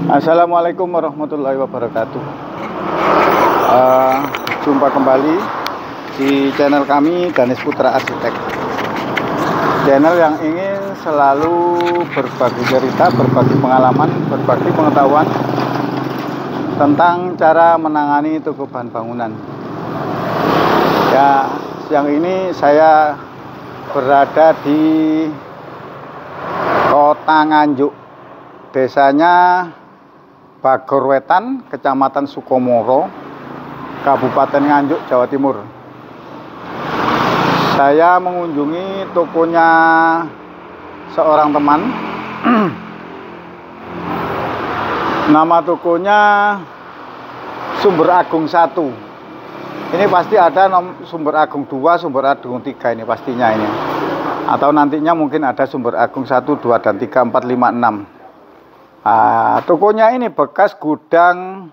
Assalamualaikum warahmatullahi wabarakatuh. Jumpa kembali di channel kami, Danis Putra Arsitek. Channel yang ingin selalu berbagi cerita, berbagi pengalaman, berbagi pengetahuan tentang cara menangani toko bahan bangunan. Ya, siang ini saya berada di Kota Nganjuk, desanya Bagor Wetan, Kecamatan Sukomoro, Kabupaten Nganjuk, Jawa Timur. Saya mengunjungi tokonya seorang teman. Nama tokonya Sumber Agung 1. Ini pasti ada Sumber Agung 2, Sumber Agung 3 ini pastinya ini. Atau nantinya mungkin ada Sumber Agung 1, 2, dan 3, 4, 5, 6. Tokonya ini bekas gudang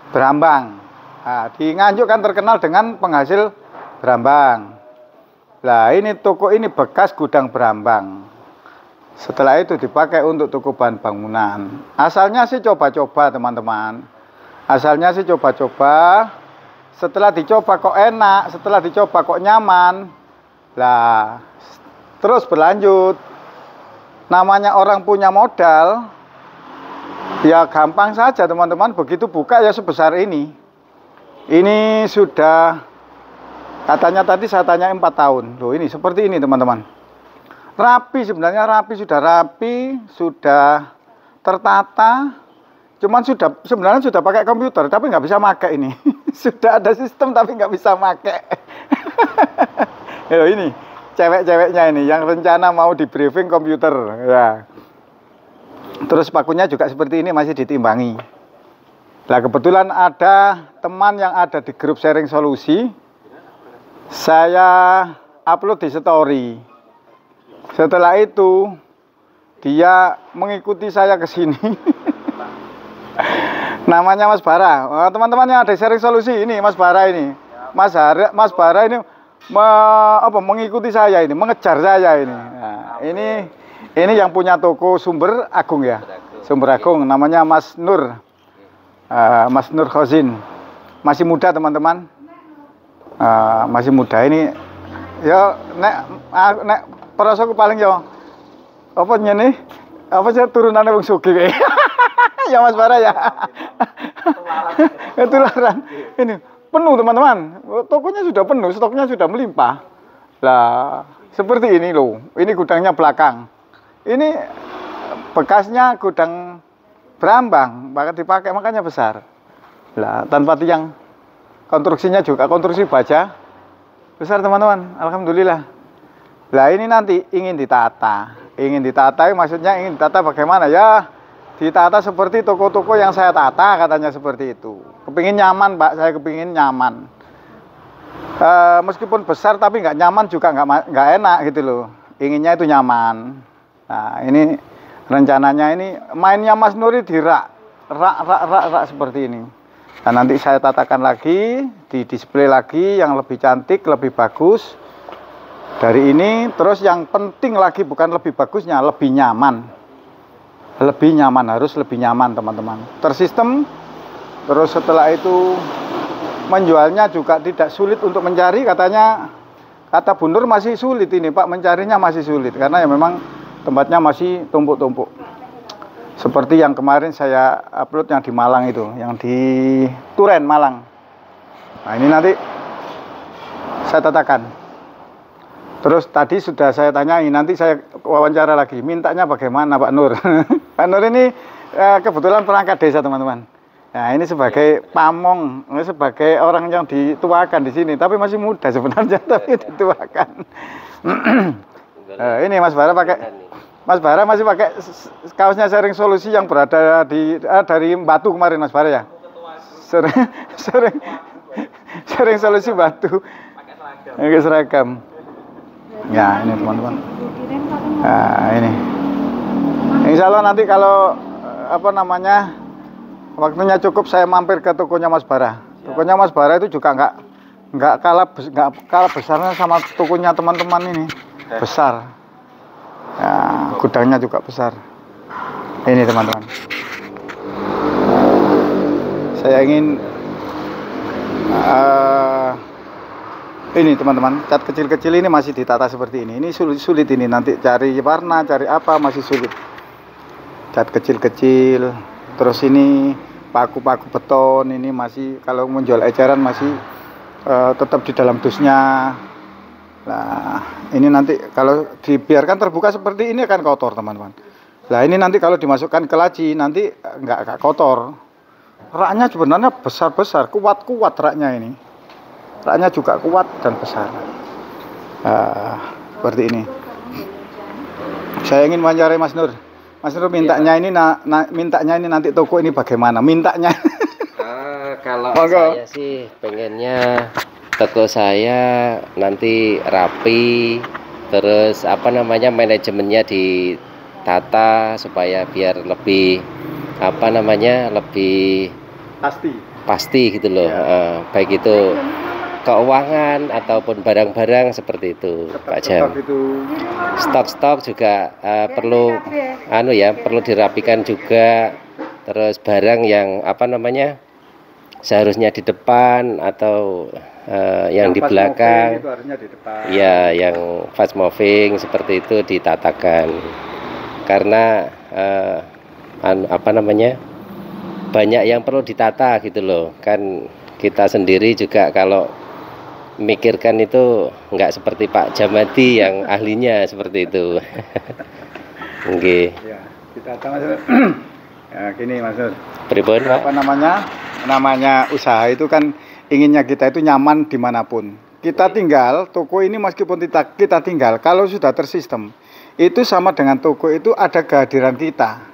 berambang. Di Nganjuk kan terkenal dengan penghasil berambang. Nah, ini toko ini bekas gudang berambang. Setelah itu dipakai untuk toko bahan bangunan. Asalnya sih coba-coba, teman-teman. Asalnya sih coba-coba. Setelah dicoba kok enak, setelah dicoba kok nyaman. Lah, terus berlanjut. Namanya orang punya modal, ya gampang saja, teman-teman. Begitu buka ya sebesar ini. Ini sudah, katanya tadi saya tanya 4 tahun. Loh, ini seperti ini, teman-teman. Rapi, sebenarnya rapi, sudah tertata. Cuman sebenarnya sudah pakai komputer, tapi nggak bisa pakai ini. Sudah ada sistem tapi nggak bisa pakai. Loh, ini cewek-ceweknya ini yang rencana mau di briefing komputer ya. Terus pakunya juga seperti ini, masih ditimbangi. Nah, kebetulan ada teman yang ada di grup sharing solusi, saya upload di story. Setelah itu dia mengikuti saya ke sini. Namanya Mas Bara. Teman-teman yang ada di sharing solusi ini, Mas Bara ini. Mas Bara ini mengikuti saya ini, mengejar saya ini. Nah, ini yang punya toko Sumber Agung ya. Sumber Agung, namanya Mas Nur. Mas Nur Khozin. Masih muda, teman-teman. Masih muda ini. Ya nek perasaku paling ya apa nyene? Apa sih turunannya wong sugih. Ya Mas Bara ya. Ketularan. Ini penuh, teman-teman. Tokonya sudah penuh, stoknya sudah melimpah. Lah, seperti ini loh. Ini gudangnya belakang. Ini bekasnya gudang berambang, bahkan dipakai, makanya besar. Lah, tanpa tiang. Konstruksinya juga konstruksi baja. Besar, teman-teman. Alhamdulillah. Lah, ini nanti ingin ditata. Ingin ditata, maksudnya ingin ditata bagaimana ya? Ditata seperti toko-toko yang saya tata, katanya seperti itu. Kepingin nyaman, Pak. Saya kepingin nyaman. Meskipun besar tapi nggak nyaman juga nggak enak gitu loh. Inginnya itu nyaman. Nah, ini rencananya ini mainnya Mas Nuri di rak seperti ini. Dan nanti saya tatakan lagi, di display lagi yang lebih cantik, lebih bagus dari ini. Terus yang penting lagi bukan lebih bagusnya, lebih nyaman. Lebih nyaman, harus lebih nyaman, teman-teman. Tersistem. Terus setelah itu menjualnya juga tidak sulit untuk mencari, katanya. Kata Bu Nur masih sulit ini, Pak, mencarinya masih sulit karena ya memang tempatnya masih tumpuk-tumpuk. Seperti yang kemarin saya upload yang di Malang itu, yang di Turen, Malang. Nah, ini nanti saya tatakan. Terus tadi sudah saya tanyai, nanti saya wawancara lagi, mintanya bagaimana Pak Nur. Pak Nur ini kebetulan perangkat desa, teman-teman. Nah, ini sebagai pamong, sebagai orang yang dituakan di sini, tapi masih muda sebenarnya, tapi dituakan. Ini Mas Bara masih pakai kaosnya sharing solusi yang berada dari Batu kemarin, Mas Bara ya. Sharing solusi Batu. Pakai seragam. Ya, ini teman-teman. Nah, ini. Insya Allah nanti kalau waktunya cukup saya mampir ke tokonya Mas Bara. Tokonya Mas Bara itu juga nggak kalah besarnya sama tokonya teman-teman ini. Besar. Ya, gudangnya juga besar. Ini teman-teman. Saya ingin ini teman-teman, cat kecil-kecil ini masih ditata seperti ini. Ini sulit ini, nanti cari warna, cari apa masih sulit. Cat kecil-kecil, terus ini paku-paku beton ini masih, kalau menjual eceran masih tetap di dalam dusnya. Nah, ini nanti kalau dibiarkan terbuka seperti ini akan kotor teman-teman. Nah, ini nanti kalau dimasukkan ke laci nanti nggak kotor. Raknya sebenarnya besar-besar, kuat-kuat raknya ini. Raknya juga kuat dan besar. Seperti ini. Saya ingin wawancarai Mas Nur. Mas Nur mintanya ini mintanya ini nanti toko ini bagaimana? Mintanya. Kalau saya sih pengennya toko saya nanti rapi, terus apa namanya manajemennya ditata supaya biar lebih apa namanya lebih pasti gitu loh. Ya. Baik itu keuangan ataupun barang-barang seperti itu, Pak Jam. Stok-stok juga perlu perlu dirapikan juga. Terus barang yang apa namanya seharusnya di depan atau yang di belakang, ya yang fast moving seperti itu ditatakan. Karena apa namanya banyak yang perlu ditata gitu loh. Kan kita sendiri juga kalau mikirkan itu nggak seperti Pak Jamadi yang ahlinya seperti itu. Oke. Ya, kita ya, gini Mas Nur. Pripun, Pak? Apa namanya usaha itu kan inginnya kita itu nyaman dimanapun. Kita tinggal toko ini meskipun kita tinggal, kalau sudah tersistem itu sama dengan toko itu ada kehadiran kita.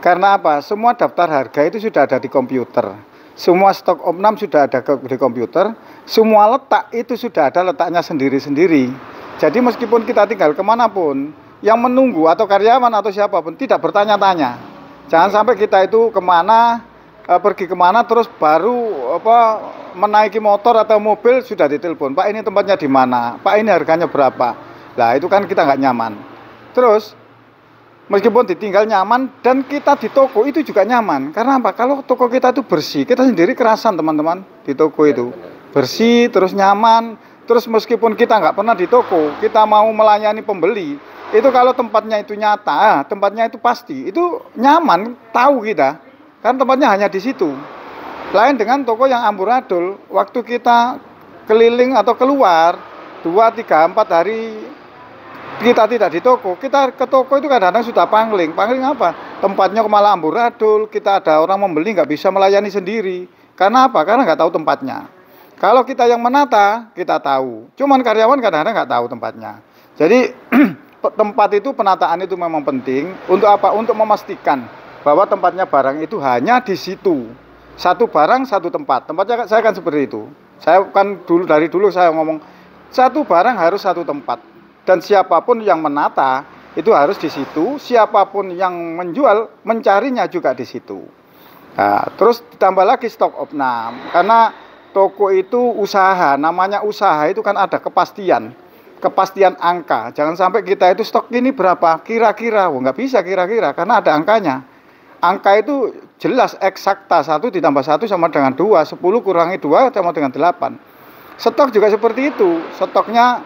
Karena apa? Semua daftar harga itu sudah ada di komputer. Semua stok opnam sudah ada di komputer, semua letak itu sudah ada letaknya sendiri-sendiri. Jadi meskipun kita tinggal kemanapun, yang menunggu atau karyawan atau siapapun tidak bertanya-tanya. Jangan sampai kita itu pergi kemana terus baru menaiki motor atau mobil sudah ditelepon, Pak ini tempatnya di mana, Pak ini harganya berapa. Nah itu kan kita nggak nyaman. Terus meskipun ditinggal nyaman dan kita di toko itu juga nyaman. Karena apa? Kalau toko kita itu bersih, kita sendiri kerasan teman-teman di toko itu. Bersih, terus nyaman. Terus meskipun kita nggak pernah di toko, kita mau melayani pembeli. Itu kalau tempatnya itu nyata, tempatnya itu pasti. Itu nyaman, tahu kita. Kan tempatnya hanya di situ. Lain dengan toko yang amburadul. Waktu kita keliling atau keluar 2, 3, 4 hari kita tidak di toko, kita ke toko itu kadang-kadang sudah pangling apa? Tempatnya malah amburadul, kita ada orang membeli nggak bisa melayani sendiri. Karena apa? Karena nggak tahu tempatnya. Kalau kita yang menata, kita tahu. Cuman karyawan kadang-kadang nggak tahu tempatnya. Jadi tempat itu, penataan itu memang penting. Untuk apa? Untuk memastikan bahwa tempatnya barang itu hanya di situ. Satu barang, satu tempat. Tempatnya saya kan seperti itu. Saya kan dari dulu saya ngomong, satu barang harus satu tempat. Dan siapapun yang menata itu harus di situ, siapapun yang menjual mencarinya juga di situ. Nah, terus ditambah lagi stok opnam, karena toko itu usaha, namanya usaha itu kan ada kepastian angka. Jangan sampai kita itu stok ini berapa, kira-kira, nggak bisa kira-kira, karena ada angkanya. Angka itu jelas eksakta, 1 ditambah 1 sama dengan 2, 10 kurangi 2 sama dengan 8. Stok juga seperti itu, stoknya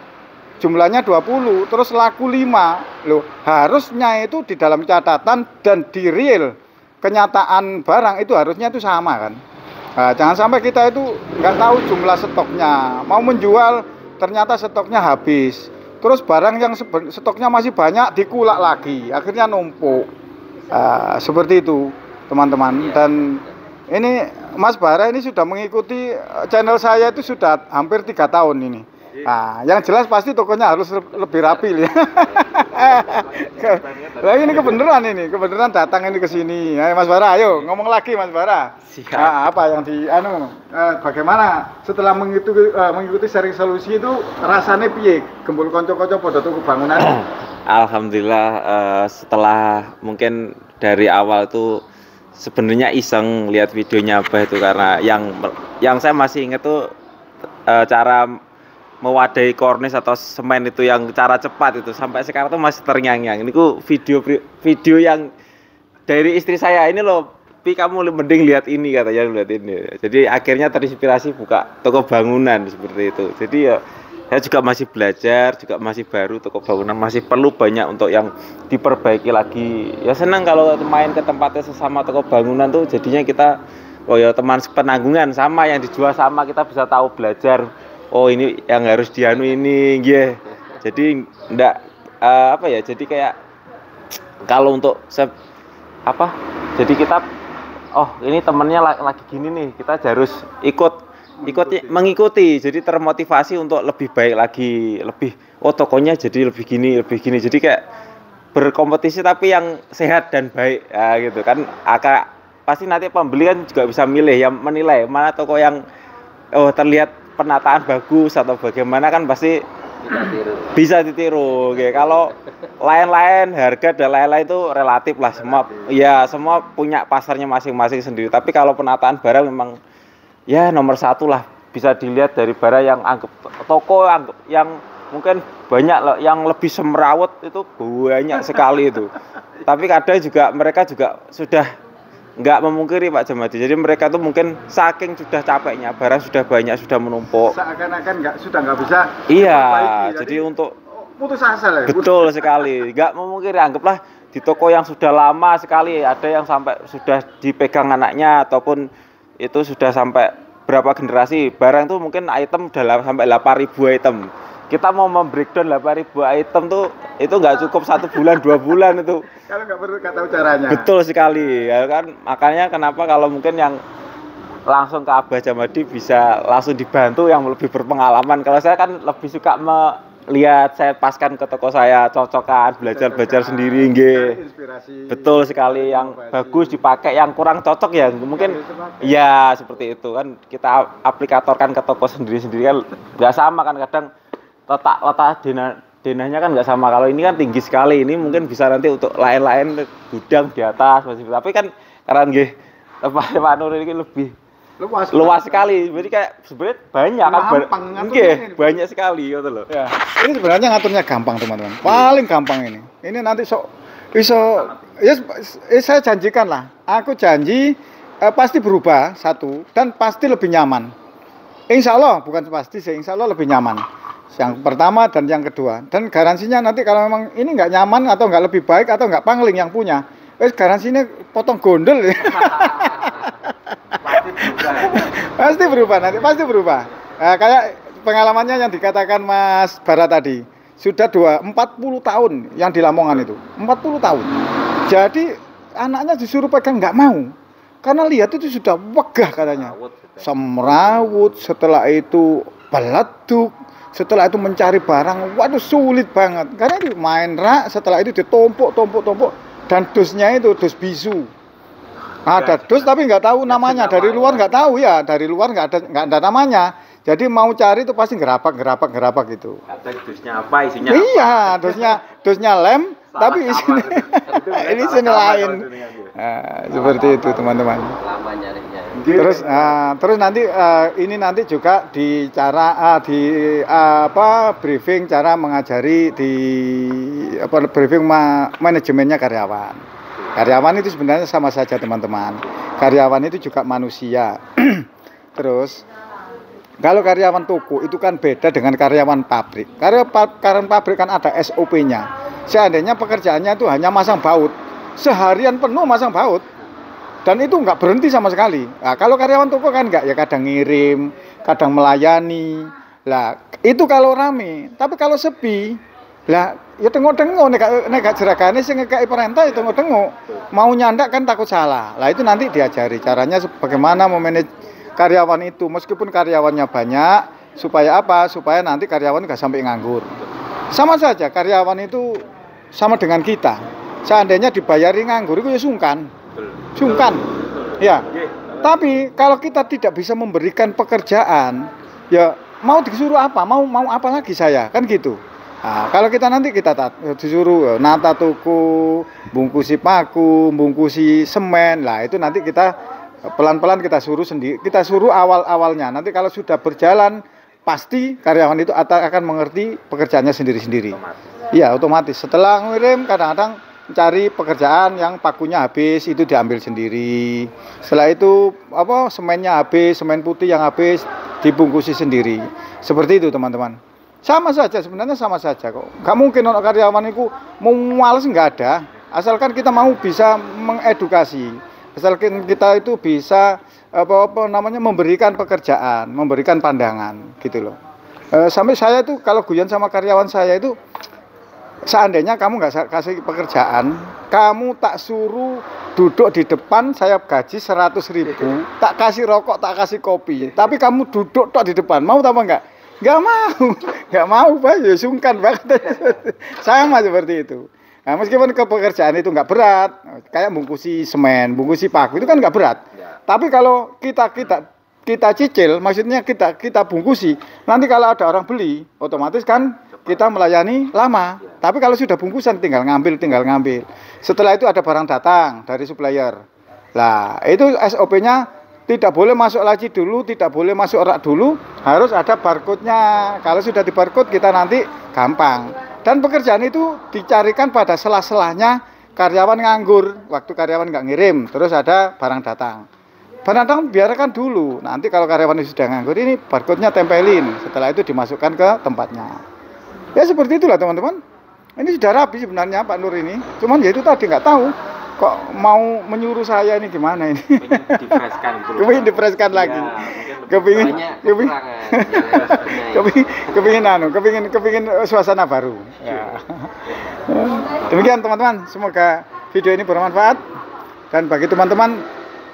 jumlahnya 20, terus laku 5. Loh, harusnya itu di dalam catatan dan di real kenyataan barang itu harusnya itu sama kan. Nah, jangan sampai kita itu nggak tahu jumlah stoknya, mau menjual ternyata stoknya habis. Terus barang yang stoknya masih banyak dikulak lagi, akhirnya numpuk. Seperti itu teman-teman. Dan ini Mas Bara ini sudah mengikuti channel saya itu sudah hampir 3 tahun ini. Nah, yang jelas pasti tokonya harus lebih rapi ya. Nah, ini kebenaran datang ini ke sini. Ayo Mas Bara, ayo ngomong lagi Mas Bara. Siap. Nah, apa yang bagaimana setelah mengikuti sharing solusi itu rasanya piye? Gembul konco-konco pada tuku bangunan. Alhamdulillah setelah mungkin dari awal tuh sebenarnya iseng lihat videonya Abah itu, karena yang saya masih inget tuh cara mewadahi kornis atau semen itu yang cara cepat itu sampai sekarang tuh masih terngiang-ngiang. Ini ku video yang dari istri saya ini loh, Pi kamu mending lihat ini katanya, lihat ini. Jadi akhirnya terinspirasi buka toko bangunan seperti itu. Jadi ya saya juga masih belajar, juga masih baru, toko bangunan masih perlu banyak untuk yang diperbaiki lagi. Ya senang kalau main ke tempatnya sesama toko bangunan tuh jadinya kita oh ya teman penanggungan sama yang dijual sama, kita bisa tahu belajar. Oh ini yang harus dianu ini, yeah. Jadi enggak apa ya? Jadi kayak kalau untuk jadi kita oh ini temennya lagi gini nih, kita harus mengikuti, jadi termotivasi untuk lebih baik lagi, lebih oh tokonya jadi lebih gini, jadi kayak berkompetisi tapi yang sehat dan baik ya, gitu kan. Pasti nanti pembeli kan juga bisa milih, yang menilai mana toko yang oh terlihat penataan bagus atau bagaimana, kan pasti bisa ditiru. Oke, kalau lain-lain harga dan lain-lain itu relatif lah, semua punya pasarnya masing-masing sendiri. Tapi kalau penataan barang memang ya nomor satu lah, bisa dilihat dari barang yang yang mungkin banyak yang lebih semrawut itu banyak sekali itu. Tapi kadang juga mereka juga sudah nggak memungkiri Pak Jamadi. Jadi mereka tuh mungkin saking sudah capeknya, barang sudah banyak, sudah menumpuk. Seakan-akan sudah nggak bisa. Iya, jadi untuk putus asa ya. Betul sekali. Nggak memungkiri, anggaplah di toko yang sudah lama sekali, ada yang sampai sudah dipegang anaknya ataupun itu sudah sampai berapa generasi. Barang tuh mungkin item udah sampai 8.000 item. Kita mau membreakdown 8.000 item tuh itu nggak cukup 1 bulan 2 bulan itu. Kalau nggak tahu caranya. Betul sekali, ya kan. Makanya kenapa kalau mungkin yang langsung ke Abah Jamadi bisa langsung dibantu yang lebih berpengalaman. Kalau saya kan lebih suka melihat, saya paskan ke toko saya, cocokan, belajar sendiri, nggih. Betul sekali, yang bagus dipakai, yang kurang cocok ya mungkin ya seperti itu kan, kita aplikatorkan ke toko sendiri-sendiri kan nggak sama kan, kadang letak denahnya kan nggak sama. Kalau ini kan tinggi sekali, ini mungkin bisa nanti untuk lain-lain gudang di atas masih. Tapi kan karena nggih tempatnya Pak Nur ini lebih luas sekali. Jadi kayak sebenarnya banyak kan, banyak sekali gitu loh. Ya. Ini sebenarnya ngaturnya gampang teman-teman. Paling gampang ini. Ini nanti saya janjikan lah. Aku janji pasti berubah satu dan pasti lebih nyaman. Insya Allah, bukan pasti sih, insya Allah lebih nyaman. Yang pertama dan yang kedua, dan garansinya nanti kalau memang ini nggak nyaman atau nggak lebih baik atau nggak pangling yang punya, garansinya potong gondol ya. Pasti berubah nanti, pasti berubah. Nah, kayak pengalamannya yang dikatakan Mas Bara tadi, sudah 40 tahun yang di Lamongan itu, 40 tahun. Jadi anaknya disuruh pegang nggak mau, karena lihat itu sudah wegah katanya, semrawut, setelah itu beleduk. Setelah itu mencari barang, waduh sulit banget. Karena itu main rak, setelah itu ditumpuk, dan dusnya itu dus bisu. Ada dus tapi nggak tahu namanya. Dari luar nggak tahu ya, dari luar nggak ada namanya. Jadi mau cari itu pasti gerabak gitu. Kadang dusnya apa, isinya iya, dusnya lem, tapi isinya ini sini lain. Nah, seperti itu teman-teman. Lama nyarinya. Terus nanti ini nanti juga di cara briefing cara mengajari di briefing manajemennya karyawan. Karyawan itu sebenarnya sama saja teman-teman. Karyawan itu juga manusia. Terus kalau karyawan toko itu kan beda dengan karyawan pabrik. Karyawan pabrik kan ada SOP-nya. Seandainya pekerjaannya itu hanya masang baut, seharian penuh masang baut, dan itu nggak berhenti sama sekali. Nah, kalau karyawan toko kan nggak, ya kadang ngirim, kadang melayani. Lah itu kalau rame. Tapi kalau sepi, lah ya tengok-tengok nek jeragane sing ngekeki perintah ya tengok-tengok. Mau nyandak kan takut salah. Lah itu nanti diajari caranya bagaimana memanage karyawan itu, meskipun karyawannya banyak, supaya apa? Supaya nanti karyawan nggak sampai nganggur. Sama saja karyawan itu sama dengan kita. Seandainya dibayari nganggur itu ya sungkan, ya. Tapi kalau kita tidak bisa memberikan pekerjaan, ya mau disuruh apa? Mau apa lagi saya? Kan gitu. Nah, kalau kita nanti disuruh nata toko, bungkusi paku, bungkusi semen, lah itu nanti kita pelan-pelan kita suruh sendiri, kita suruh awal-awalnya. Nanti kalau sudah berjalan, pasti karyawan itu akan mengerti pekerjaannya sendiri-sendiri. Iya, otomatis. Setelah ngirim, kadang-kadang cari pekerjaan yang pakunya habis, itu diambil sendiri. Setelah itu semennya habis, semen putih yang habis dibungkusi sendiri. Seperti itu teman-teman. Sama saja, sebenarnya sama saja kok. Gak mungkin orang karyawan itu mau males, nggak ada. Asalkan kita mau bisa mengedukasi, asalkan kita itu bisa memberikan pekerjaan, memberikan pandangan gitu loh. Sampai saya itu kalau guyon sama karyawan saya itu, seandainya kamu nggak kasih pekerjaan, kamu tak suruh duduk di depan, saya gaji 100.000, tak kasih rokok, tak kasih kopi, tapi kamu duduk tok di depan, mau apa enggak? Nggak mau, Pak, ya sungkan banget. Sama seperti itu. Nah, meskipun pekerjaan itu nggak berat, kayak bungkusi semen, bungkusi paku itu kan nggak berat. Tapi kalau kita cicil, maksudnya kita bungkusi, nanti kalau ada orang beli, otomatis kan kita melayani lama. Tapi kalau sudah bungkusan tinggal ngambil. Setelah itu ada barang datang dari supplier. Nah, itu SOP-nya tidak boleh masuk laci dulu, tidak boleh masuk rak dulu, harus ada barcode-nya. Kalau sudah di barcode kita nanti gampang. Dan pekerjaan itu dicarikan pada sela-selanya karyawan nganggur, waktu karyawan nggak ngirim, terus ada barang datang. Barang datang biarkan dulu, nanti kalau karyawan itu sudah nganggur, ini barcode-nya tempelin, setelah itu dimasukkan ke tempatnya. Ya seperti itulah teman-teman. Ini sudah rapi sebenarnya Pak Nur ini, cuman ya itu tadi nggak tahu kok mau menyuruh saya ini gimana ini. Kepingin dipreskan lagi. Kepingin suasana baru. Ya. Demikian teman-teman, semoga video ini bermanfaat. Dan bagi teman-teman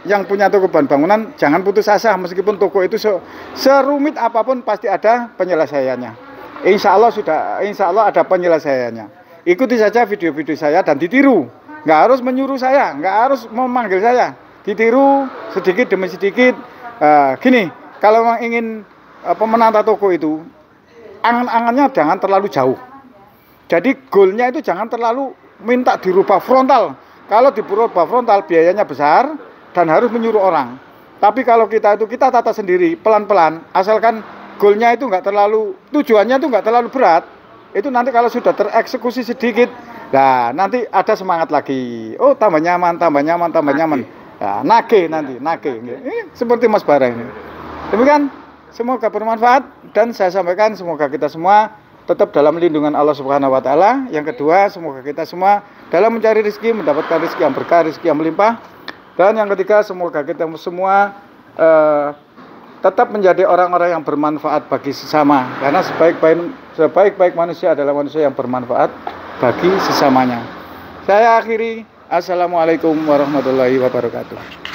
yang punya toko bahan bangunan, jangan putus asa, meskipun toko itu serumit apapun pasti ada penyelesaiannya. Insya Allah ada penyelesaiannya. Ikuti saja video-video saya dan ditiru. Nggak harus menyuruh saya, nggak harus memanggil saya. Ditiru sedikit demi sedikit. Gini, kalau memang ingin menata toko itu, angan-angannya jangan terlalu jauh. Jadi goalnya itu jangan terlalu minta dirubah frontal. Kalau dirubah frontal biayanya besar dan harus menyuruh orang. Tapi kalau kita tata sendiri pelan-pelan, asalkan goalnya itu nggak terlalu, tujuannya itu nggak terlalu berat, itu nanti kalau sudah tereksekusi sedikit, nah nanti ada semangat lagi. Oh tambah nyaman. Nah, nage. Ini seperti Mas Bara ini. Demikian, semoga bermanfaat dan saya sampaikan semoga kita semua tetap dalam lindungan Allah Subhanahu wa taala. Yang kedua, semoga kita semua dalam mencari rezeki mendapatkan rezeki yang berkah, rezeki yang melimpah. Dan yang ketiga, semoga kita semua tetap menjadi orang-orang yang bermanfaat bagi sesama, karena sebaik-baik manusia adalah manusia yang bermanfaat bagi sesamanya. Saya akhiri, assalamualaikum warahmatullahi wabarakatuh.